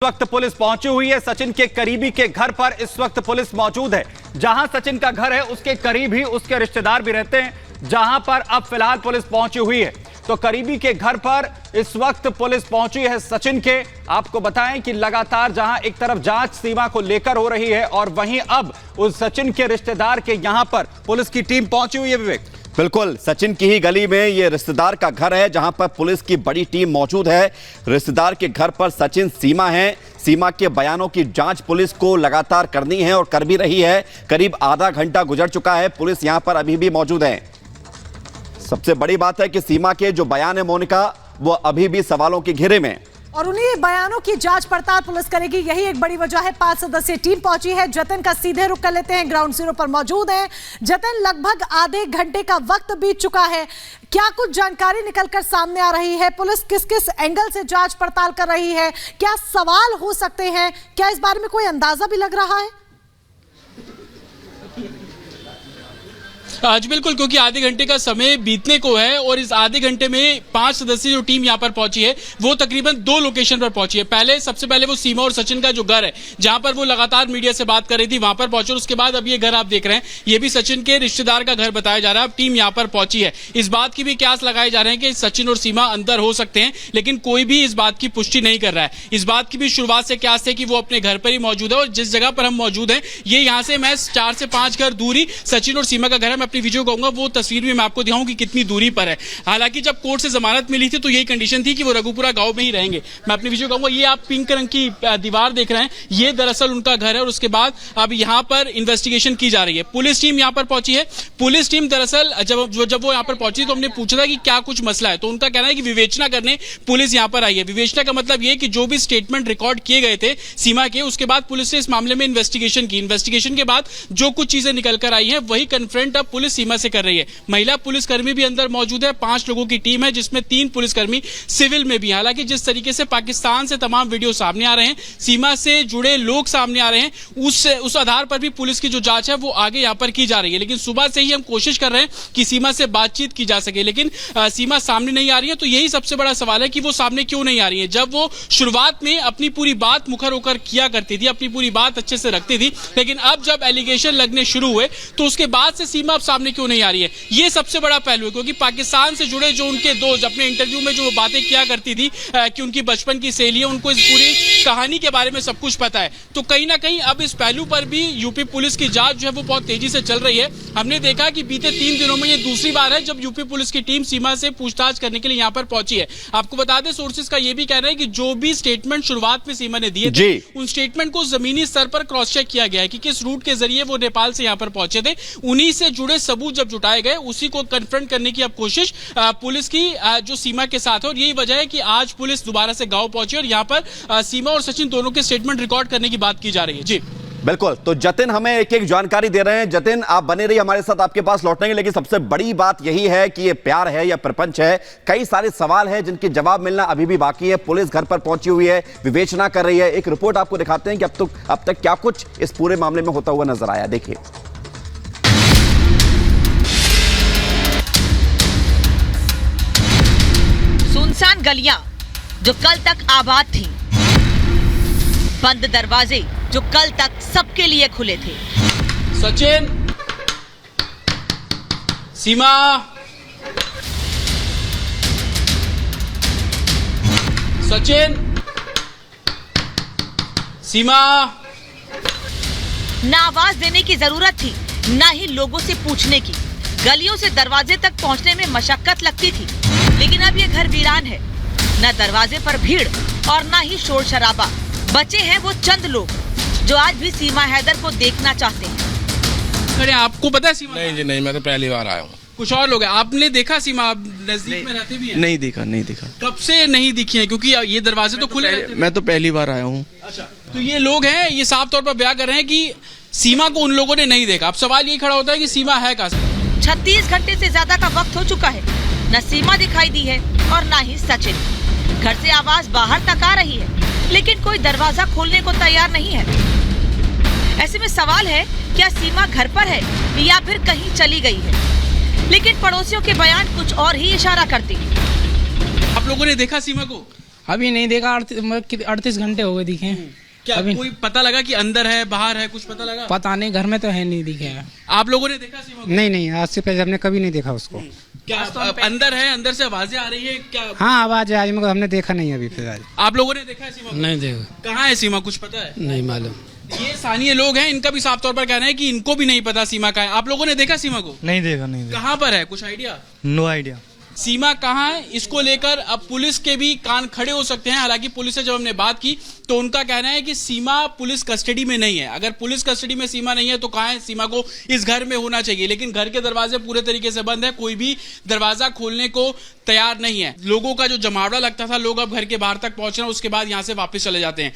वक्त पुलिस पहुंची हुई है सचिन के करीबी के घर पर। इस वक्त पुलिस मौजूद है। जहां सचिन का घर है उसके करीब ही उसके रिश्तेदार भी रहते हैं, जहां पर अब फिलहाल पुलिस पहुंची हुई है। तो करीबी के घर पर इस वक्त पुलिस पहुंची है सचिन के। आपको बताएं कि लगातार जहां एक तरफ जांच सीमा को लेकर हो रही है और वहीं अब उस सचिन के रिश्तेदार के यहां पर पुलिस की टीम पहुंची हुई है। विवेक, बिल्कुल, सचिन की ही गली में ये रिश्तेदार का घर है जहां पर पुलिस की बड़ी टीम मौजूद है। रिश्तेदार के घर पर सचिन, सीमा है। सीमा के बयानों की जांच पुलिस को लगातार करनी है और कर भी रही है। करीब आधा घंटा गुजर चुका है, पुलिस यहां पर अभी भी मौजूद है। सबसे बड़ी बात है कि सीमा के जो बयान है मोनिका, वो अभी भी सवालों के घेरे में और उन्हीं बयानों की जांच पड़ताल पुलिस करेगी। यही एक बड़ी वजह है 5 सदस्यीय टीम पहुंची है। जतिन का सीधे रुख कर लेते हैं, ग्राउंड जीरो पर मौजूद है। जतिन, लगभग आधे घंटे का वक्त बीत चुका है, क्या कुछ जानकारी निकलकर सामने आ रही है? पुलिस किस किस एंगल से जांच पड़ताल कर रही है? क्या सवाल हो सकते हैं? क्या इस बारे में कोई अंदाजा भी लग रहा है? आज बिल्कुल, क्योंकि आधे घंटे का समय बीतने को है और इस आधे घंटे में 5 सदस्यीय जो टीम यहां पर पहुंची है वो तकरीबन 2 लोकेशन पर पहुंची है। सबसे पहले वो सीमा और सचिन का जो घर है जहां पर वो लगातार मीडिया से बात कर रही थी, वहां पर पहुंचे। उसके बाद अब ये घर आप देख रहे हैं, ये भी सचिन के रिश्तेदार का घर बताया जा रहा है। अब टीम यहां पर पहुंची है। इस बात की भी कयास लगाए जा रहे हैं कि सचिन और सीमा अंदर हो सकते हैं, लेकिन कोई भी इस बात की पुष्टि नहीं कर रहा है। इस बात की भी शुरुआत से कयास थे कि वो अपने घर पर ही मौजूद है और जिस जगह पर हम मौजूद हैं ये यहां से मैं 4 से 5 घर दूरी सचिन और सीमा का घर है। मैं अपनी वीडियो कहूंगा वो तस्वीर भी मैं आपको दिखाऊं कि कितनी दूरी पर है। हालांकि जब कोर्ट से जमानत मिली थी तो यही कंडीशन थी कि वो रघुपुरा गांव में ही रहेंगे। मैं अपनी वीडियो कहूंगा, ये आप पिंक रंग की दीवार देख रहे हैं, ये दरअसल उनका घर है। और उसके बाद अब यहां पर इन्वेस्टिगेशन की जा रही है। पुलिस टीम यहां पर पहुंची है। पुलिस टीम दरअसल जब वो यहां पर पहुंची तो हमने पूछा था कि क्या कुछ मसला है, तो उनका कहना है कि विवेचना करने पुलिस यहां पर आई है। विवेचना का मतलब ये कि जो भी स्टेटमेंट रिकॉर्ड किए गए थे सीमा के, उसके बाद पुलिस ने इस मामले में इन्वेस्टिगेशन की। इन्वेस्टिगेशन के बाद जो कुछ चीजें निकल कर आई है वही कन्फ्रंट अब पुलिस सीमा से कर रही है। महिला पुलिसकर्मी भी अंदर मौजूद है। 5 लोगों की टीम है जिसमें 3 पुलिसकर्मी सिविल में भी। हालांकि जिस तरीके से पाकिस्तान से तमाम वीडियो सामने आ रहे हैं, सीमा से जुड़े लोग सामने आ रहे हैं, उस आधार पर भी पुलिस की जो जांच है वो आगे यहां पर की जा रही है। लेकिन सुबह से ही हम कोशिश कर रहे हैं कि सीमा से बातचीत की जा सके, लेकिन सीमा सामने नहीं आ रही है। तो यही सबसे बड़ा सवाल है कि वो सामने क्यों नहीं आ रही है। जब वो शुरुआत में अपनी पूरी बात मुखर होकर किया करती थी, अपनी पूरी बात अच्छे से रखती थी, लेकिन अब जब एलिगेशन लगने शुरू हुए तो उसके बाद से सीमा अब सामने क्यों नहीं आ रही है, ये सबसे बड़ा पहलू है। क्योंकि पाकिस्तान से जुड़े जो उनके दोस्त अपने इंटरव्यू में जो बातें किया करती थी कि उनकी बचपन की सहेली है, उनको इस पूरी कहानी के बारे में सब कुछ पता है। तो कहीं ना कहीं अब इस पहलू पर भी यूपी पुलिस की जांच जो है वो बहुत तेजी से चल रही है। हमने देखा कि बीते 3 दिनों में ये दूसरी बार है जब यूपी पुलिस की टीम सीमा से पूछताछ करने के लिए यहाँ पर पहुंची है। आपको बता दें, सोर्सेज का ये भी कहना है कि जो भी स्टेटमेंट शुरुआत में सीमा ने दिए थे उन स्टेटमेंट को जमीनी स्तर पर क्रॉस चेक किया गया है कि किस रूट के जरिए वो नेपाल से यहाँ पर पहुंचे थे। उन्हीं से जुड़े सबूत जब जुटाए गए उसी को कन्फ्रंट करने की अब कोशिश पुलिस की जो सीमा के साथ है। और यही वजह है कि आज पुलिस दोबारा से गांव पहुंची और यहां पर सीमा और सचिन दोनों के स्टेटमेंट रिकॉर्ड करने की बात की जा रही है। जी बिल्कुल, तो जतिन हमें एक एक जानकारी दे रहे हैं। जतिन, आप बने रहिए हमारे साथ, आपके पास लौटेंगे। लेकिन सबसे बड़ी बात यही है कि ये प्यार है या प्रपंच है? कई सारे सवाल हैं जिनके जवाब मिलना अभी भी बाकी है। पुलिस घर पर पहुंची हुई है, विवेचना कर रही है। एक रिपोर्ट आपको दिखाते हैं कि अब तक क्या कुछ इस पूरे मामले में होता हुआ नजर आया। देखिए, सुनसान गलियां जो कल तक आबाद थीं, बंद दरवाजे जो कल तक सबके लिए खुले थे। सचिन, सीमा, सचिन, सीमा। ना आवाज देने की जरूरत थी, ना ही लोगों से पूछने की। गलियों से दरवाजे तक पहुंचने में मशक्कत लगती थी, लेकिन अब ये घर वीरान है। न दरवाजे पर भीड़ और न ही शोर शराबा। बचे हैं वो चंद लोग जो आज भी सीमा हैदर को देखना चाहते हैं। अरे आपको पता है सीमा? नहीं जी नहीं, मैं तो पहली बार आया हूँ। कुछ और लोग हैं, आपने देखा सीमा? आप नजदीक में रहते भी हैं? नहीं देखा। कब से नहीं दिखी है? क्योंकि ये दरवाजे तो खुले रहते हैं। मैं तो पहली बार आया हूँ। अच्छा, तो ये लोग हैं, ये साफ तौर पर बयान कर रहे हैं कि सीमा को उन लोगों ने नहीं देखा। अब सवाल ये खड़ा होता है कि सीमा है कहाँ? 36 घंटे से ज्यादा का वक्त हो चुका है, न सीमा दिखाई दी है और न ही सचिन। घर से आवाज बाहर तक आ रही है, लेकिन कोई दरवाजा खोलने को तैयार नहीं है। ऐसे में सवाल है, क्या सीमा घर पर है या फिर कहीं चली गई है? लेकिन पड़ोसियों के बयान कुछ और ही इशारा करते हैं। आप लोगों ने देखा सीमा को? अभी नहीं देखा, 38 घंटे हो गए दिखे हैं। क्या अभी कोई पता लगा कि अंदर है बाहर है, कुछ पता लगा? पता नहीं, घर में तो है नहीं दिखे हैं। आप लोगों ने देखा सीमा को? नहीं, आज से पहले हमने कभी नहीं देखा उसको। क्या अंदर है, अंदर से आवाजें आ रही है क्या? हाँ आवाज है आज, मगर हमने देखा नहीं अभी फिलहाल। आप लोगों ने देखा है सीमा को? नहीं देखा, कहाँ है सीमा, कुछ पता है? नहीं मालूम। ये स्थानीय लोग हैं, इनका भी साफ तौर पर कहना है कि इनको भी नहीं पता सीमा कहाँ है। आप लोगों ने देखा सीमा को? नहीं देखा, नहीं देखा, कहाँ पर है, कुछ आइडिया? No idea. सीमा कहाँ है, इसको लेकर अब पुलिस के भी कान खड़े हो सकते हैं। हालांकि पुलिस से जब हमने बात की तो उनका कहना है कि सीमा पुलिस कस्टडी में नहीं है। अगर पुलिस कस्टडी में सीमा नहीं है तो कहाँ है, सीमा को इस घर में होना चाहिए। लेकिन घर के दरवाजे पूरे तरीके से बंद है, कोई भी दरवाजा खोलने को तैयार नहीं है। लोगों का जो जमावड़ा लगता था, लोग अब घर के बाहर तक पहुंच रहे हैं, उसके बाद यहाँ से वापस चले जाते हैं।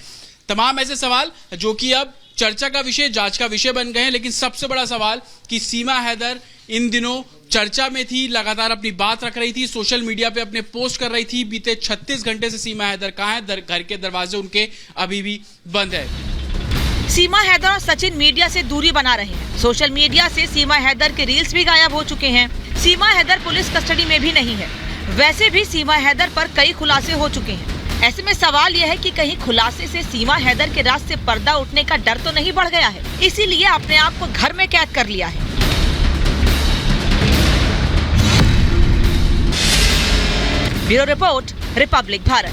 तमाम ऐसे सवाल जो कि अब चर्चा का विषय, जांच का विषय बन गए हैं। लेकिन सबसे बड़ा सवाल कि सीमा हैदर इन दिनों चर्चा में थी, लगातार अपनी बात रख रही थी, सोशल मीडिया पे अपने पोस्ट कर रही थी। बीते 36 घंटे से सीमा हैदर कहाँ है, घर के दरवाजे उनके अभी भी बंद है। सीमा हैदर और सचिन मीडिया से दूरी बना रहे हैं। सोशल मीडिया से सीमा हैदर के रील्स भी गायब हो चुके हैं। सीमा हैदर पुलिस कस्टडी में भी नहीं है। वैसे भी सीमा हैदर पर कई खुलासे हो चुके हैं। ऐसे में सवाल यह है कि कहीं खुलासे से सीमा हैदर के राज से पर्दा उठने का डर तो नहीं बढ़ गया है, इसीलिए अपने आप को घर में कैद कर लिया है। Bureau report, Republic Bharat.